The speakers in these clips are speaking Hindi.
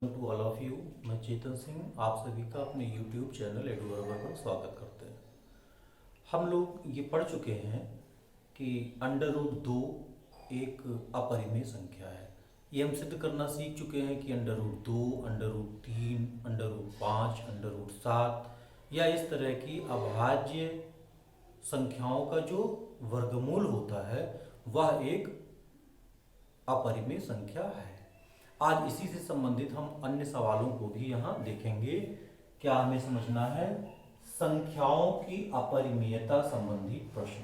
To all of you. मैं चेतन सिंह आप सभी का अपने यूट्यूब चैनल एडुअर्बर पर स्वागत करते हैं। हम लोग ये पढ़ चुके हैं कि अंडर रूट दो एक अपरिमेय संख्या है। ये हम सिद्ध करना सीख चुके हैं कि अंडर रूट दो, अंडर रूट तीन, अंडर रूट पाँच, अंडर रूट सात या इस तरह की अभाज्य संख्याओं का जो वर्गमूल होता है वह एक अपरिमेय संख्या है। आज इसी से संबंधित हम अन्य सवालों को भी यहाँ देखेंगे। क्या हमें समझना है? संख्याओं की अपरिमेयता संबंधी प्रश्न।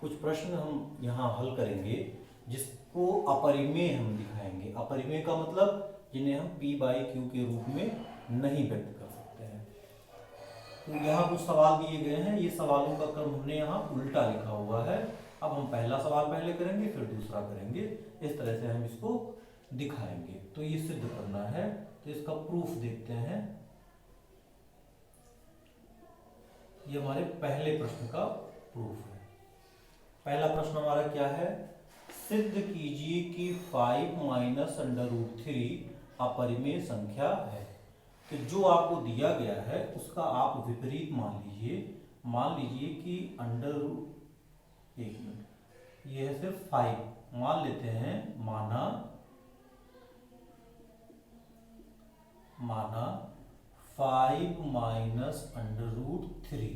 कुछ प्रश्न हम यहाँ हल करेंगे जिसको अपरिमेय हम दिखाएंगे। अपरिमेय का मतलब जिन्हें हम p बाई क्यू के रूप में नहीं व्यक्त कर सकते हैं। तो यहाँ कुछ सवाल दिए गए हैं। ये सवालों का क्रम हमने यहाँ उल्टा लिखा हुआ है। अब हम पहला सवाल पहले करेंगे, फिर दूसरा करेंगे। इस तरह से हम इसको दिखाएंगे। तो ये सिद्ध करना है, तो इसका प्रूफ देखते हैं। ये हमारे पहले प्रश्न का प्रूफ है। पहला प्रश्न हमारा क्या है? सिद्ध कीजिए कि 5 माइनस अंडर रूट 3 अपरिमेय संख्या है। तो जो आपको दिया गया है उसका आप विपरीत मान लीजिए। मान लीजिए कि अंडर रूट, एक मिनट, ये है सिर्फ 5 मान लेते हैं। माना 5 माइनस अंडर रूट 3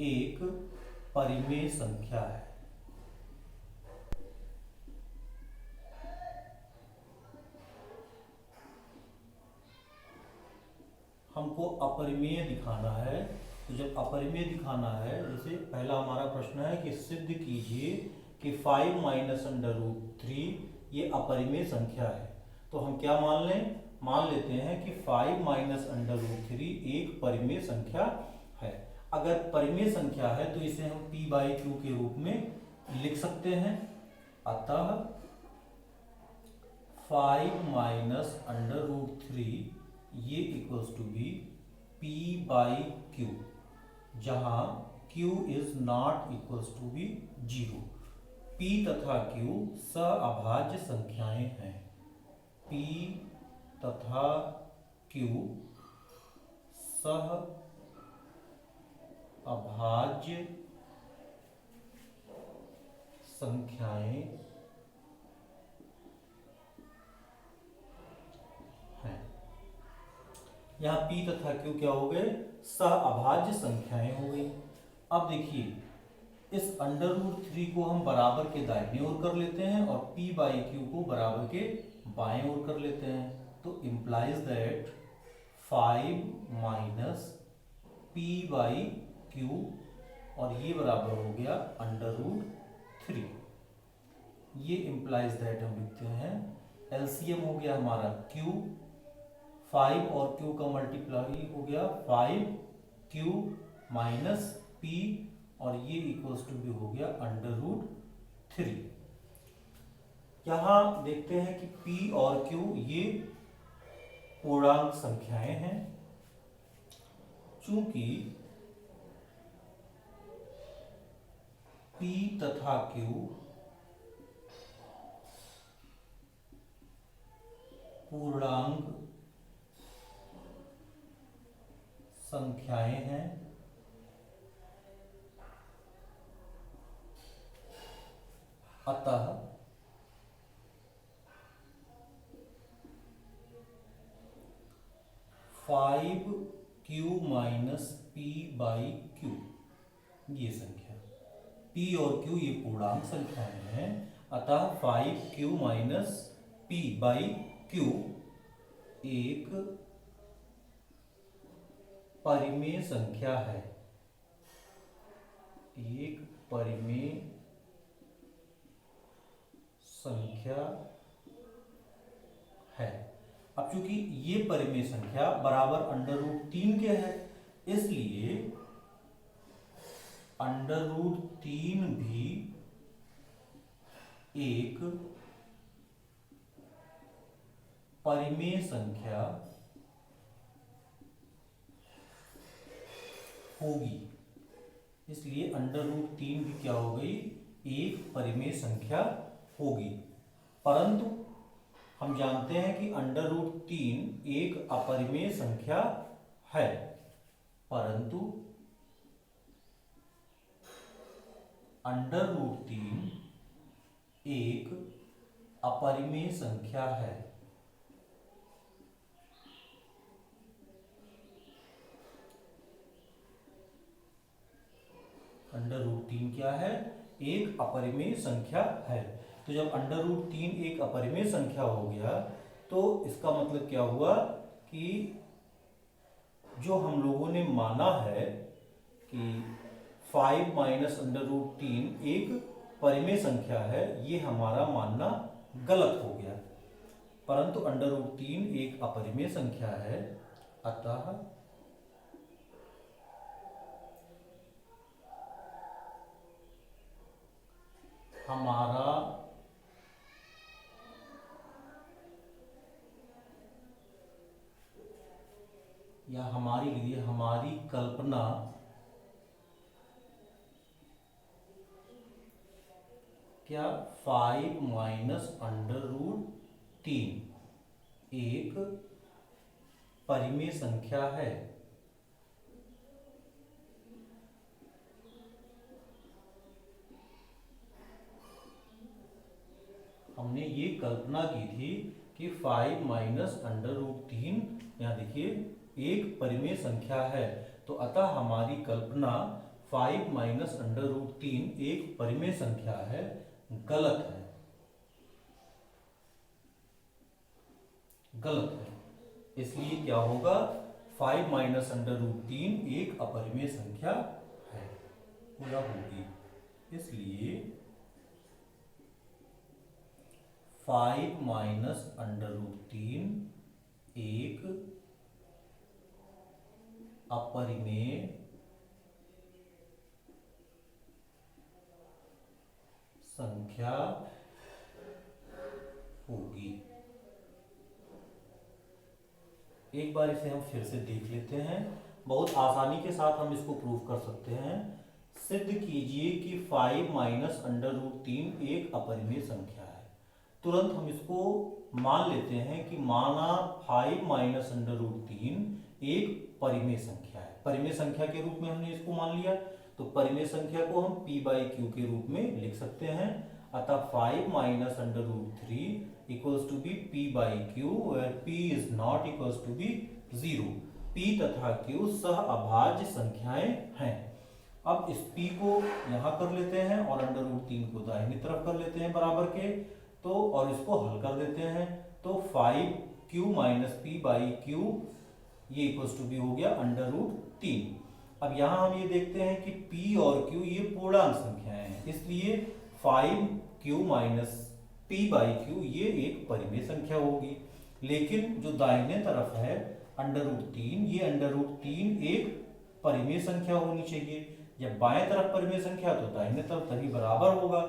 एक परिमेय संख्या है। हमको अपरिमेय दिखाना है। तो जब अपरिमेय दिखाना है, जैसे पहला हमारा प्रश्न है कि सिद्ध कीजिए कि 5 माइनस अंडर रूट 3 ये अपरिमेय संख्या है। तो हम क्या मान लें? मान लेते हैं कि 5 माइनस अंडर रूट 3 एक परिमेय संख्या है। अगर परिमेय संख्या है तो इसे हम p बाई क्यू के रूप में लिख सकते हैं। अतः 5 माइनस अंडर रूट 3 ये equals to be p by q, जहां q is not equals to be 0। p तथा q सअभाज्य संख्याएं हैं। p तथा q सह अभाज्य संख्याएं हैं। यहाँ p तथा q क्या हो गए? सह अभाज्य संख्याएं हो गई। अब देखिए, इस अंडर रूट 3 को हम बराबर के दाहिने ओर कर लेते हैं और p बाई क्यू को बराबर के बाएं ओर कर लेते हैं। तो implies that 5 minus p by q और ये बराबर हो गया अंडर रूट 3। ये इम्प्लाइज दैट हम लिखते हैं एलसीएम हो गया हमारा q, 5 और q का मल्टीप्लाई हो गया 5q माइनस p और ये इक्वल्स टू भी हो गया अंडर रूट 3। यहां देखते हैं कि p और q ये पूर्णांक संख्याएं हैं। चूंकि p तथा q पूर्णांक संख्याएं हैं, अतः five Q minus P by Q ये संख्या, p और q ये पूर्णांक संख्याएं हैं। अतः 5q minus p by Q एक परिमेय संख्या है। एक परिमेय संख्या है। अब चूंकि ये परिमेय संख्या बराबर अंडर रूट 3 के है, इसलिए अंडर रूट 3 भी एक परिमेय संख्या होगी। इसलिए अंडर रूट 3 भी क्या हो गई? एक परिमेय संख्या होगी। परंतु हम जानते हैं कि √3 एक अपरिमेय संख्या है, परंतु √3 एक अपरिमेय संख्या है। √3 क्या है? एक अपरिमेय संख्या है। तो जब √3 एक अपरिमेय संख्या हो गया तो इसका मतलब क्या हुआ कि जो हम लोगों ने माना है कि 5 माइनस √3 एक परिमेय संख्या है, ये हमारा मानना गलत हो गया, परंतु √3 एक अपरिमेय संख्या है। अतः हमारा या हमारी कल्पना क्या 5 माइनस √3 एक परिमेय संख्या है। हमने ये कल्पना की थी कि 5 माइनस √3 यहाँ देखिए एक परिमेय संख्या है, तो अतः हमारी कल्पना 5 माइनस √3 एक परिमेय संख्या है गलत है, गलत है। इसलिए क्या होगा? 5 माइनस √3 एक अपरिमेय संख्या है, पूरा होगी। इसलिए 5 माइनस √3 एक अपरिमेय संख्या होगी। एक बार इसे हम फिर से देख लेते हैं, बहुत आसानी के साथ हम इसको प्रूव कर सकते हैं। सिद्ध कीजिए कि 5 माइनस √3 एक अपरिमेय संख्या है। तुरंत हम इसको मान लेते हैं कि माना 5 माइनस √3 एक परिमेय संख्या है। परिमेय संख्या के रूप में हमने इसको मान लिया, तो परिमेय संख्या को हम p/q के रूप में लिख सकते हैं। अतः 5 minus √3 equals to be p/q, where p is not equals to be 0। p तथा q सह अभाज्य संख्याएं हैं। अब इस p को यहाँ कर लेते हैं और √3 को दाहिनी तरफ कर लेते हैं बराबर के, तो और इसको हल कर देते हैं, तो 5q माइनस p/q ये इक्वल्स टू बी हो गया √3। अब यहाँ हम ये देखते हैं कि p और q ये पूर्णांक संख्याएं हैं, इसलिए 5q माइनस p/q ये एक परिमेय संख्या होगी। लेकिन जो दाहिने तरफ है √3, ये √3 एक परिमेय संख्या होनी चाहिए। जब बाएं तरफ परिमेय संख्या तो दाहिने तरफ तभी बराबर होगा,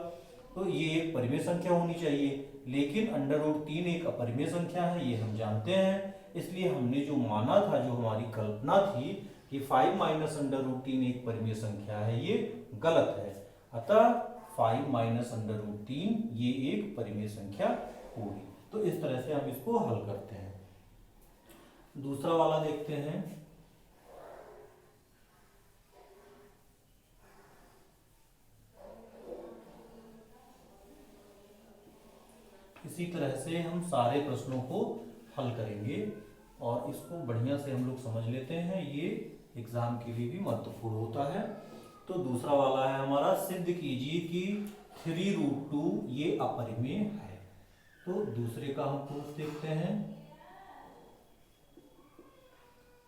तो ये एक परिमेय संख्या होनी चाहिए। लेकिन √3 एक अपरिमेय संख्या है, ये हम जानते हैं। इसलिए हमने जो माना था, जो हमारी कल्पना थी कि 5 माइनस √3 एक परिमेय संख्या है, ये गलत है। अतः 5 माइनस √3 ये एक परिमेय संख्या होगी। तो इस तरह से हम इसको हल करते हैं। दूसरा वाला देखते हैं। इसी तरह से हम सारे प्रश्नों को हल करेंगे और इसको बढ़िया से हम लोग समझ लेते हैं, ये एग्जाम के लिए भी महत्वपूर्ण होता है। तो दूसरा वाला है हमारा, सिद्ध कीजिए कि 3√2 ये अपरिमेय है। तो दूसरे का हम प्रूफ देखते हैं,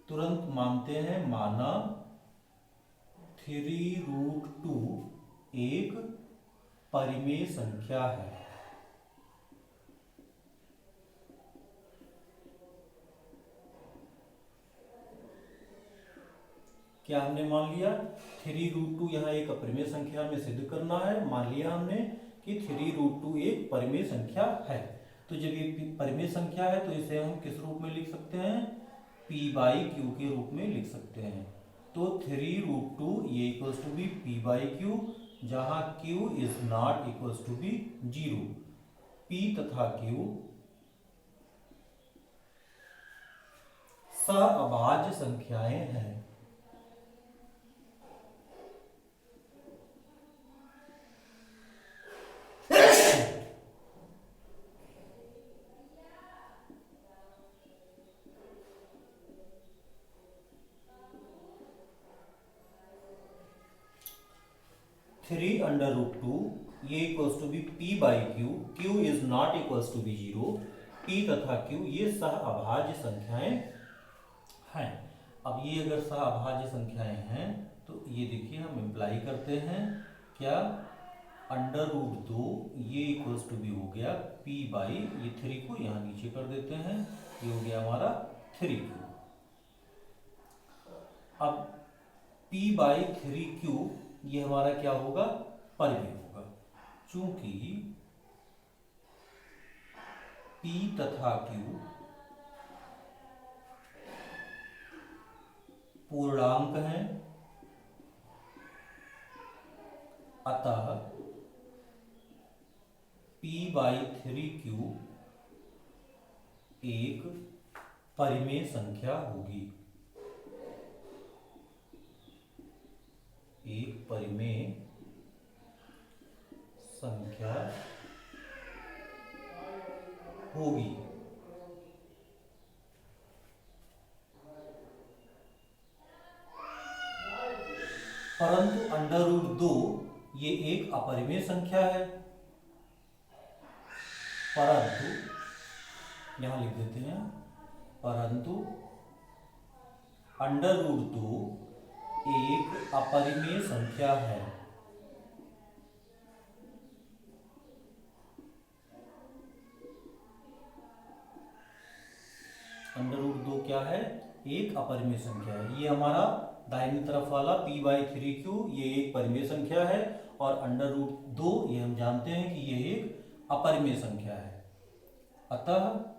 तुरंत मानते हैं, माना 3√2 एक परिमेय संख्या है। क्या हमने मान लिया? 3√2 यहाँ एक अपरिमेय संख्या में सिद्ध करना है। मान लिया हमने कि 3√2 एक परिमेय संख्या है। तो जब ये परिमेय संख्या है तो इसे हम किस रूप में लिख सकते हैं? p/q के रूप में लिख सकते हैं। तो 3√2 ये इक्वल्स टू बी p/q, जहाँ q is not equals to be 0। p तथा q सहअभाज्य संख्याएं हैं। थ्री अंडर रूट टू ये equals to be p by q, q is not equals to be zero, पी तथा क्यू ये सहअभाज्य संख्याएं हैं। अब ये अगर सहअभाज्य संख्याएं हैं तो ये देखिए हम इम्प्लाई करते हैं क्या, अंडर रूट दो ये इक्वल्स टू बी हो गया पी बाई, ये थ्री को यहाँ नीचे कर देते हैं, ये हो गया हमारा थ्री क्यू। अब पी बाई थ्री क्यू ये हमारा क्या होगा, परिमेय होगा, चूंकि P तथा Q पूर्णांक हैं, अतः P बाई थ्री क्यू एक परिमेय संख्या होगी, एक परिमेय संख्या होगी। परंतु अंडर रूट दो ये एक अपरिमेय संख्या है, परंतु यहां लिख देते हैं, परंतु अंडर रूट दो एक अपरिमेय संख्या है। अंडर रूट दो क्या है, एक अपरिमेय संख्या है। ये हमारा दाहिनी तरफ वाला p बाई थ्री क्यू ये एक परिमेय संख्या है, और अंडर रूट दो ये हम जानते हैं कि ये एक अपरिमेय संख्या है। अतः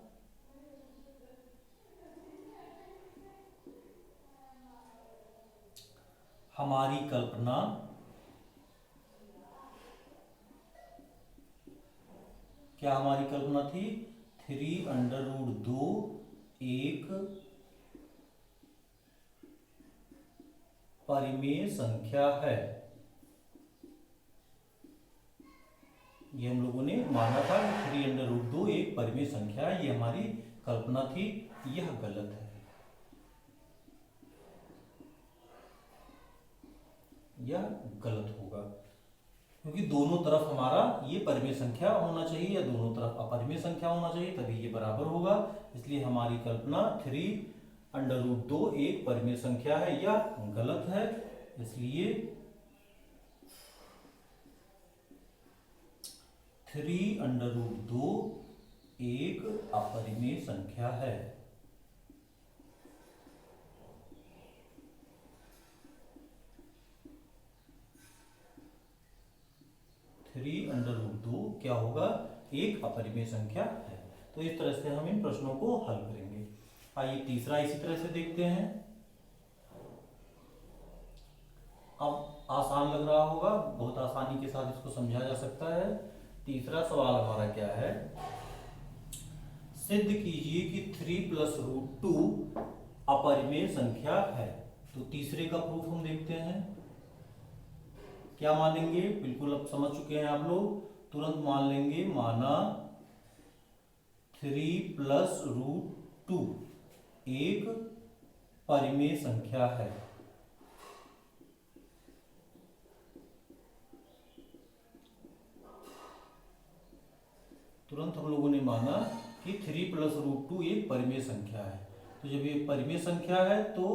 हमारी कल्पना क्या, हमारी कल्पना थी थ्री अंडर रूट दो एक परिमेय संख्या है, ये हम लोगों ने माना था कि थ्री अंडर रूट दो एक परिमेय संख्या है, ये हमारी कल्पना थी, यह गलत है, यह गलत होगा, क्योंकि दोनों तरफ हमारा ये परिमेय संख्या होना चाहिए या दोनों तरफ अपरिमेय संख्या होना चाहिए, तभी ये बराबर होगा। इसलिए हमारी कल्पना थ्री अंडर रूट दो एक परिमेय संख्या है, यह गलत है। इसलिए थ्री अंडर रूट दो एक अपरिमेय संख्या है। थ्री अंडर रूट दो क्या होगा, एक अपरिमेय संख्या है। तो इस तरह से हम इन प्रश्नों को हल करेंगे। आइए तीसरा इसी तरह से देखते हैं। अब आसान लग रहा होगा, बहुत आसानी के साथ इसको समझा जा सकता है। तीसरा सवाल हमारा क्या है, सिद्ध कीजिए कि थ्री प्लस रूट टू अपरिमेय संख्या है। तो तीसरे का प्रूफ हम देखते हैं, क्या मानेंगे, बिल्कुल अब समझ चुके हैं आप लोग, तुरंत मान लेंगे, माना थ्री प्लस रूट टू एक परिमेय संख्या है। तुरंत हम लोगों ने माना कि थ्री प्लस रूट टू एक परिमेय संख्या है। तो जब ये परिमेय संख्या है तो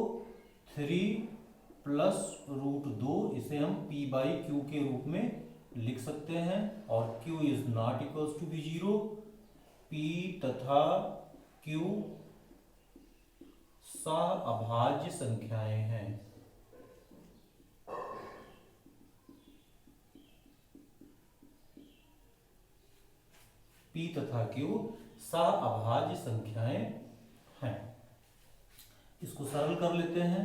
थ्री प्लस रूट दो इसे हम p बाई क्यू के रूप में लिख सकते हैं, और q is not equals to be zero, p तथा q सहअभाज्य संख्याएं हैं। p तथा q सहअभाज्य संख्याएं हैं। इसको सरल कर लेते हैं,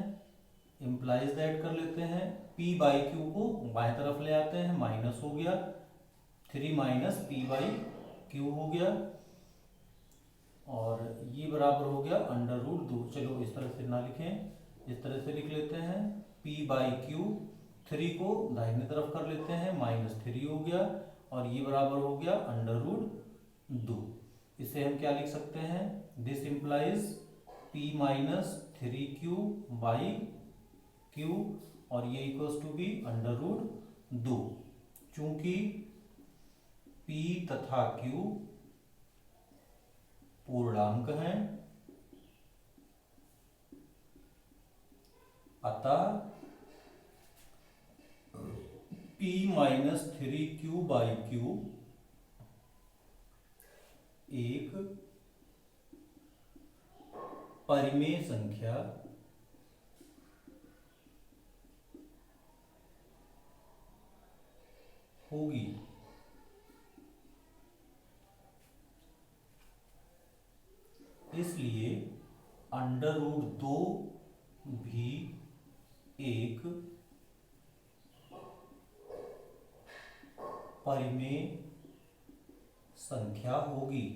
इम्प्लाइज दैट कर लेते हैं, p बाई क्यू को बाएं तरफ ले आते हैं, माइनस हो गया, three minus p by Q हो गया, और ये बराबर हो गया अंडर रूट 2। चलो इस तरह से ना लिखें, इस तरह से लिख लेते हैं, p बाई क्यू, 3 को दाहिने तरफ कर लेते हैं, -3 हो गया, और ये बराबर हो गया अंडर रूट 2। इसे हम क्या लिख सकते हैं, this implies p minus 3q by q, और ये equals to B under root 2। चूंकि p तथा q पूर्णांक हैं, अतः p minus 3q by Q एक परिमेय संख्या होगी। इसलिए अंडर रूट 2 भी एक परिमेय संख्या होगी।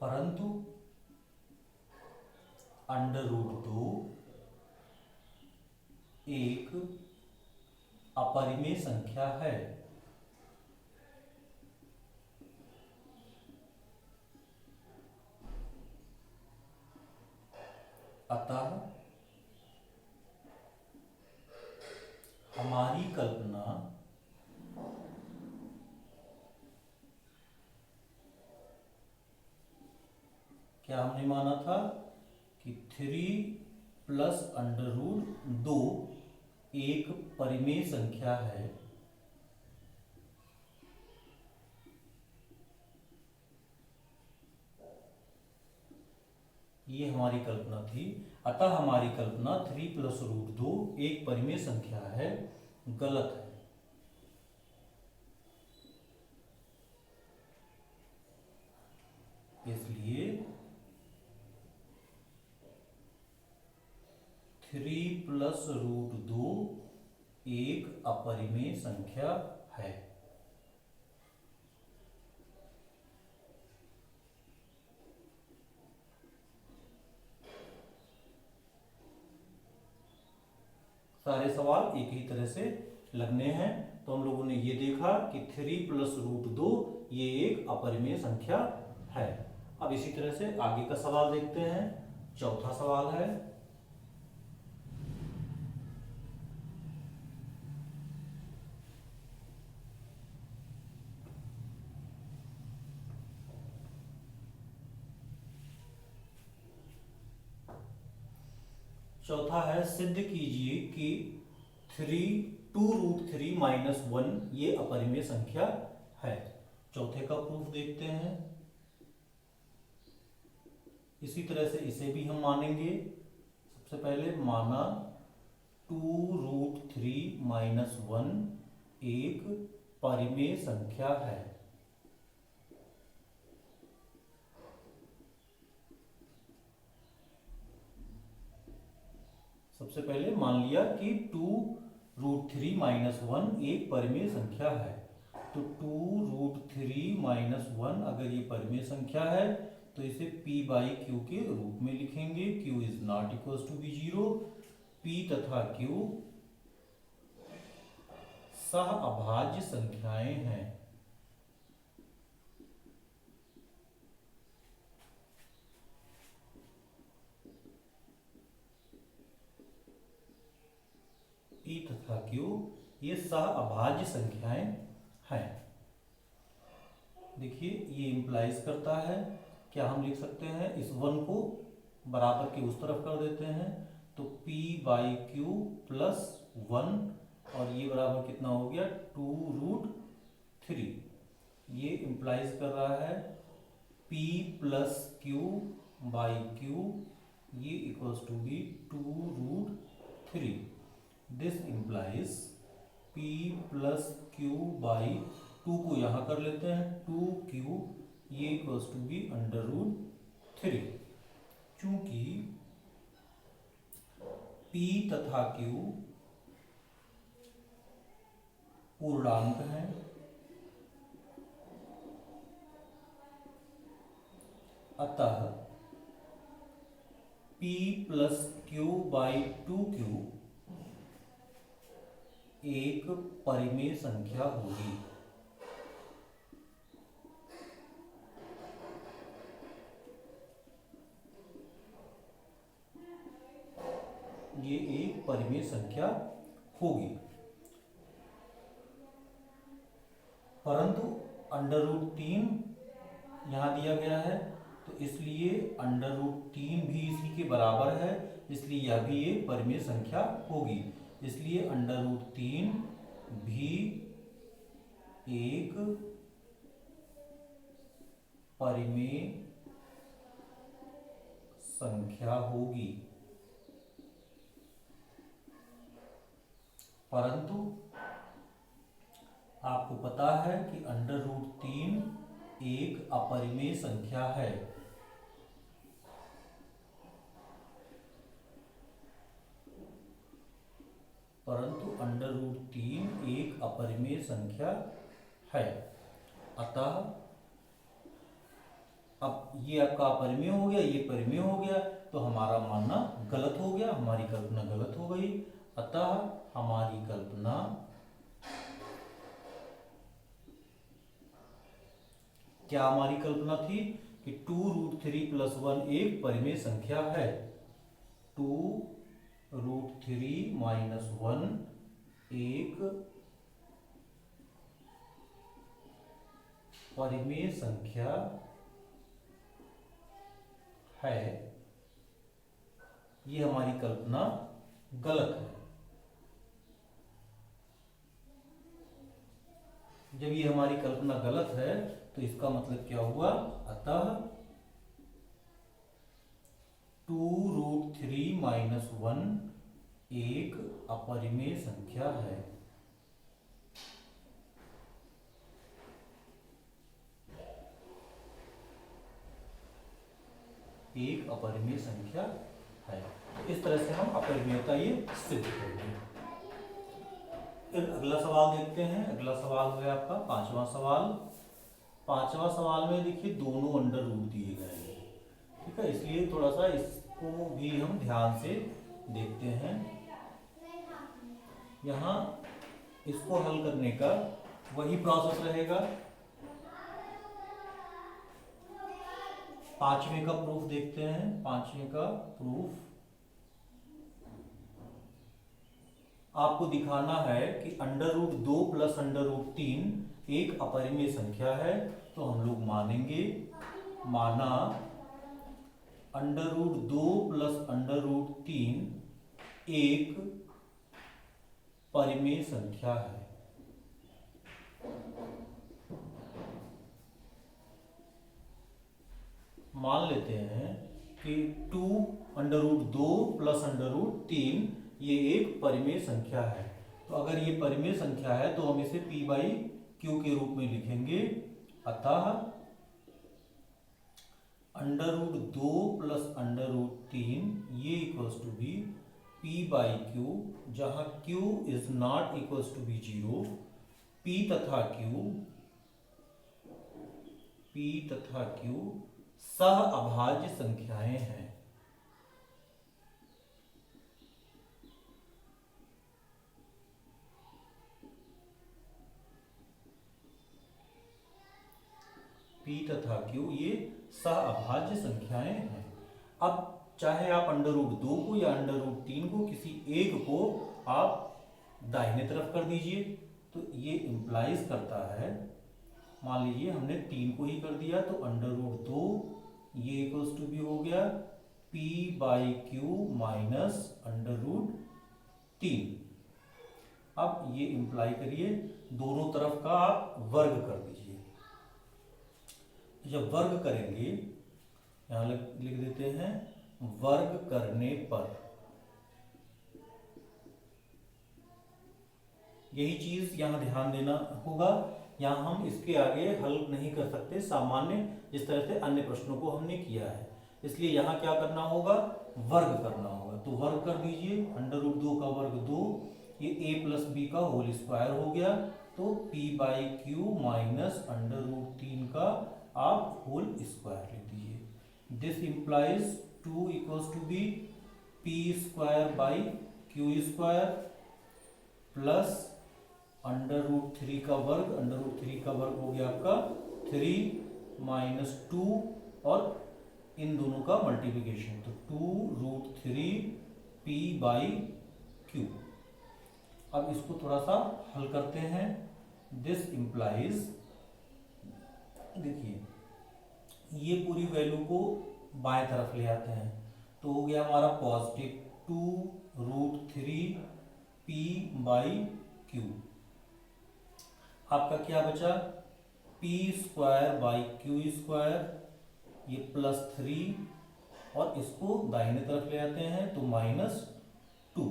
परंतु अंडर रूट 2 एक अपरिमेय संख्या है। अतः हमारी कल्पना क्या हमने माना था कि 3 प्लस अंडर रूट 2 एक परिमेय संख्या है। ये हमारी कल्पना थी। अतः हमारी कल्पना 3 प्लस रूट 2 एक परिमेय संख्या है गलत है। इसलिए 3 प्लस रूट 2 एक अपरिमेय संख्या है। सारे सवाल एक ही तरह से लगने हैं। तो हम लोगों ने ये देखा कि 3 प्लस रूट 2 ये एक अपरिमेय संख्या है। अब इसी तरह से आगे का सवाल देखते हैं। चौथा सवाल है, चौथा है सिद्ध कीजिए कि 2 रूट 3 माइनस 1 ये अपरिमेय संख्या है। चौथे का प्रूफ देखते हैं। इसी तरह से इसे भी हम मानेंगे। सबसे पहले माना 2 रूट 3 माइनस 1 एक परिमेय संख्या है। सबसे पहले मान लिया कि 2 रूट 3 माइनस 1 एक परिमेय संख्या है। तो 2 रूट 3 माइनस 1 अगर ये परिमेय संख्या है तो इसे p बाई क्यू के रूप में लिखेंगे। q is not equal to be 0। p तथा q सह अभाज्य संख्याएं हैं। p तथा q ये सह अभाज्य संख्याएं हैं। देखिए ये इंप्लाइज करता है, क्या हम लिख सकते हैं, इस 1 को बराबर के उस तरफ कर देते हैं तो p बाई क्यू प्लस 1, और ये बराबर कितना हो गया 2 रूट 3। ये इंप्लाइज कर रहा है p plus Q by Q, ये equals to B 2 root 3। This implies p plus Q by 2 को यहाँ कर लेते हैं 2q, ये equals to B under root 3। चूंकि p तथा q पूर्णांक हैं, अतः p plus Q by 2q एक परिमेय संख्या होगी। ये एक परिमेय संख्या होगी, परंतु √3 यहां दिया गया है, तो इसलिए √3 भी इसी के बराबर है, इसलिए यह भी एक परिमेय संख्या होगी। इसलिए √3 भी एक परिमेय संख्या होगी, परंतु आपको पता है कि √3 एक अपरिमेय संख्या है। परंतु √3 एक अपरिमेय संख्या है। अतः अब ये आपका अपरिमेय हो गया, ये परिमेय हो गया, तो हमारा मानना गलत हो गया, हमारी कल्पना गलत हो गई। अतः हमारी कल्पना क्या हमारी कल्पना थी कि 2√3 + 1 एक परिमेय संख्या है। 2√3 - 1 एक परिमेय संख्या है। ये हमारी कल्पना गलत है। जब ये हमारी कल्पना गलत है तो इसका मतलब क्या हुआ? अतः 2√3 - 1 एक अपरिमेय संख्या है। एक अपरिमेय संख्या है। इस तरह से हम अपरिमेयता ये सिद्ध करेंगे। फिर अगला सवाल देखते हैं। अगला सवाल है आपका पांचवा सवाल। पांचवा सवाल में देखिए दोनों अंडर रूट दिए गए हैं, ठीक है, इसलिए थोड़ा सा इसको भी हम ध्यान से देखते हैं। यहाँ इसको हल करने का वही प्रोसेस रहेगा। पांचवें का प्रूफ देखते हैं। पांचवें का प्रूफ आपको दिखाना है कि √2 + √3 एक अपरिमेय संख्या है, तो हम लोग मानेंगे, माना √2 + √3 एक परिमेय संख्या है। मान लेते हैं कि 2√2 + √3 ये एक परिमेय संख्या है। तो अगर ये परिमेय संख्या है तो हम इसे p/q के रूप में लिखेंगे। अतः √2 + √3 ये = भी p/q, जहां q is not equals to be 0। p तथा q सह अभाज्य संख्याएं हैं। p तथा q ये सह अभाज्य संख्याएं हैं। अब चाहे आप √2 को या √3 को, किसी एक को आप दाहिने तरफ कर दीजिए, तो ये इंप्लाइज करता है, मान लीजिए हमने 3 को ही कर दिया, तो √2 ये = भी हो गया p/q - √3। अब ये इंप्लाई करिए, दोनों तरफ का आप वर्ग कर दीजिए। जब वर्ग करेंगे, यहां लिख देते हैं, वर्ग करने पर यही चीज यहां ध्यान देना होगा। यहां हम इसके आगे हल नहीं कर सकते सामान्य, जिस तरह से अन्य प्रश्नों को हमने किया है, इसलिए यहां क्या करना होगा? वर्ग करना होगा। तो वर्ग कर दीजिए, √2 का वर्ग 2, ये a + b का होल स्क्वायर हो गया, तो p/q - √3 का आप होल स्क्वायर लिख दीजिए। This implies 2 equals to be p square by q square plus under root 3 का वर्ग, अंडर रूट 3 का वर्ग हो गया आपका 3 माइनस 2 और इन दोनों का मल्टीप्लिकेशन, तो 2 रूट 3 पी बाई क्यू। अब इसको थोड़ा सा हल करते हैं। दिस इम्प्लाइज, देखिए ये पूरी वैल्यू को बाएं तरफ ले आते हैं, तो हो गया हमारा positive 2 root 3 p by q. आपका क्या बचा, p square by q square, ये प्लस 3 और इसको दाहिने तरफ ले आते हैं तो माइनस 2।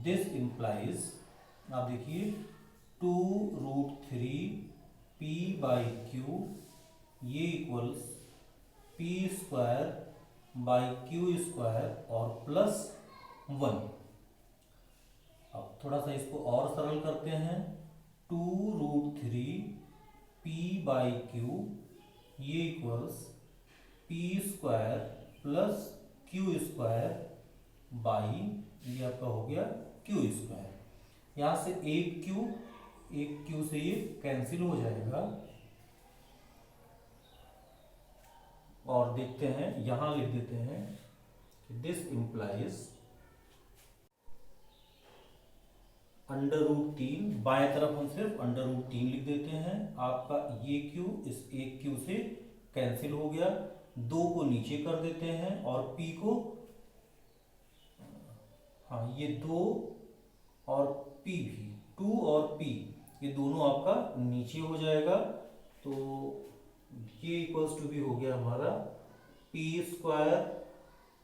दिस इम्प्लाइज, आप देखिए 2 रूट 3 पी बाई क्यू ये equals P square by q square और प्लस 1। अब थोड़ा सा इसको और सरल करते हैं, 2 रूट 3 पी बाई क्यू ये equals P square plus Q square by, ये आपका हो गया क्यू स्क्वायर। यहाँ से एक क्यू से ये कैंसिल हो जाएगा और देखते हैं, यहां लिख देते हैं दिस इम्प्लाइज अंडर रूट 3, बाएं तरफ हम सिर्फ अंडर रूट 3 लिख देते हैं। आपका ये क्यू इस एक क्यू से कैंसिल हो गया, 2 को नीचे कर देते हैं और p को, हाँ ये 2 और p भी, 2 और p ये दोनों आपका नीचे हो जाएगा, तो ये इक्वल्स टू भी हो गया हमारा P square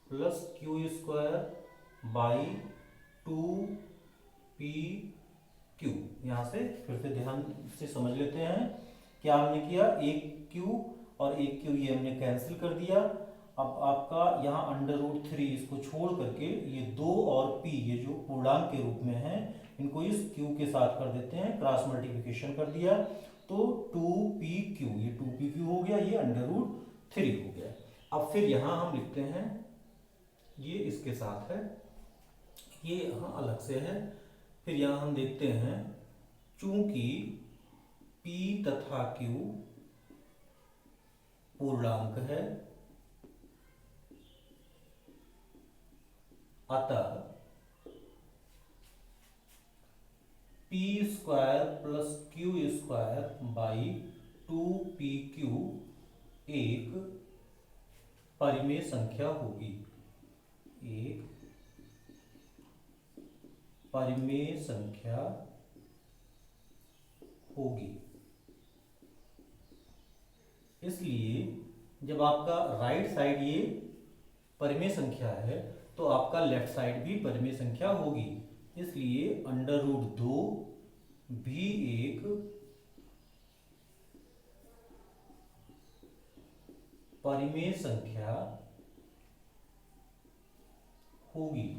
plus Q square by 2 P Q. यहाँ से फिर से ध्यान से समझ लेते हैं, क्या हमने किया, एक क्यू और एक क्यू ये हमने कैंसिल कर दिया। अब आपका यहाँ अंडर रूट 3 इसको छोड़ करके ये 2 और p ये जो पूर्णांक के रूप में है इनको इस q के साथ कर देते हैं, क्रॉस मल्टीप्लिकेशन कर दिया तो 2pq, ये 2pq हो गया, ये अंडर रूट 3 हो गया। अब फिर यहाँ हम लिखते हैं, ये इसके साथ है, ये यहाँ अलग से है। फिर यहाँ हम देखते हैं, चूंकि p तथा q पूर्णांक है अतः P square plus Q square by 2pq एक परिमेय संख्या होगी, एक परिमेय संख्या होगी। इसलिए जब आपका राइट साइड ये परिमेय संख्या है तो आपका लेफ्ट साइड भी परिमेय संख्या होगी, इसलिए अंडर रूट 2 भी एक परिमेय संख्या होगी।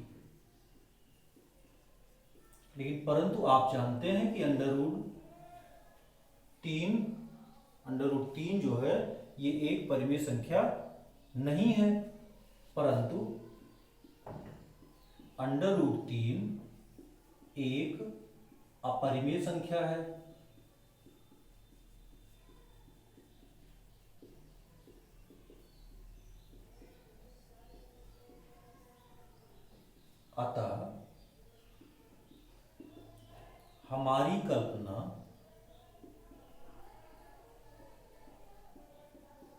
लेकिन परंतु आप जानते हैं कि अंडर रूट 3 जो है ये एक परिमेय संख्या नहीं है, परंतु अंडर रूट 3 एक अपरिमेय संख्या है। अतः हमारी कल्पना,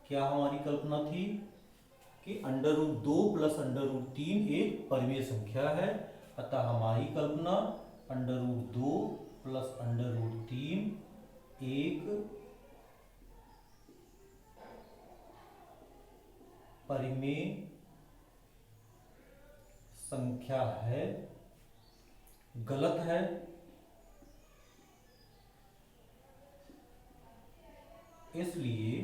क्या हमारी कल्पना थी कि under root 2 plus under root 3 एक परिमेय संख्या है, अतः हमारी कल्पना under root 2 plus under root 3 एक परिमेय संख्या है, गलत है। इसलिए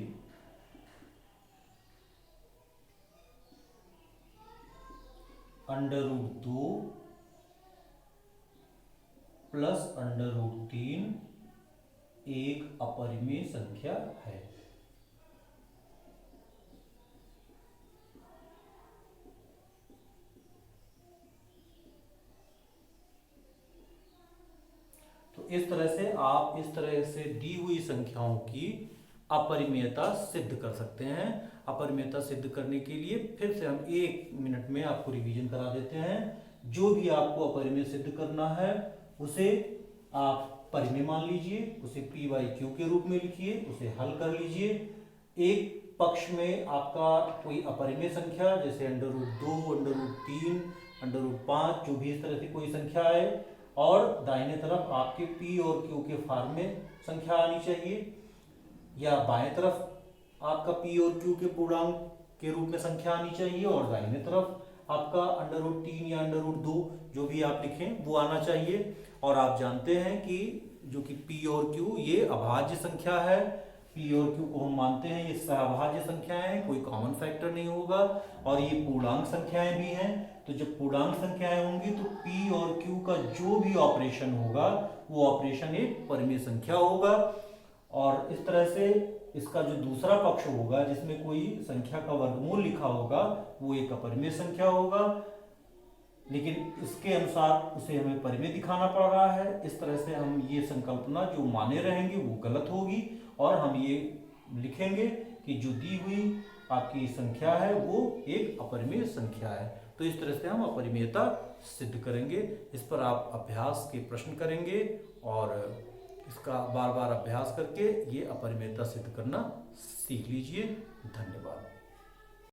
under root 2 plus under root 3 एक अपरिमेय संख्या है। इस तरह से आप इस तरह से दी हुई संख्याओं की अपरिमेयता सिद्ध कर सकते हैं। अपरिमेयता सिद्ध करने के लिए फिर से हम 1 मिनट में आपको रिवीजन करा देते हैं। जो भी आपको अपरिमेय सिद्ध करना है उसे आप परिमेय मान लीजिए, उसे पी बाई क्यू के रूप में लिखिए, उसे हल कर लीजिए। एक पक्ष में आपका कोई अपरिमेय संख्या जैसे √2, √3, √5 जो भी इस तरह से कोई संख्या है, और दाहिने तरफ आपके पी और क्यू के फॉर्म में संख्या आनी चाहिए, या बाएं तरफ आपका पी और क्यू के पूर्णांक के रूप में संख्या आनी चाहिए, और दाहिने तरफ आपका √3 या √2 जो भी आप लिखें वो आना चाहिए। और आप जानते हैं कि जो कि पी और क्यू ये अभाज्य संख्या है, पी और क्यू को हम मानते हैं ये सहअभाज्य संख्याएं हैं, कोई कॉमन फैक्टर नहीं होगा, और ये पूर्णांक संख्याएं भी हैं। तो जब पूर्णांक संख्याएं होंगी तो पी और क्यू का जो भी ऑपरेशन होगा वो ऑपरेशन एक परिमेय संख्या होगा। और इस तरह से इसका जो दूसरा पक्ष होगा जिसमें कोई संख्या का वर्गमूल लिखा होगा वो एक अपरिमेय संख्या होगा, लेकिन इसके अनुसार उसे हमें परिमेय दिखाना पड़ रहा है। इस तरह से हम ये संकल्पना जो माने रहेंगे वो गलत होगी, और हम ये लिखेंगे कि जो दी हुई आपकी संख्या है वो एक अपरिमेय संख्या है। तो इस तरह से हम अपरिमेयता सिद्ध करेंगे। इस पर आप अभ्यास के प्रश्न करेंगे और इसका बार बार अभ्यास करके ये अपरिमेयता सिद्ध करना सीख लीजिए। धन्यवाद।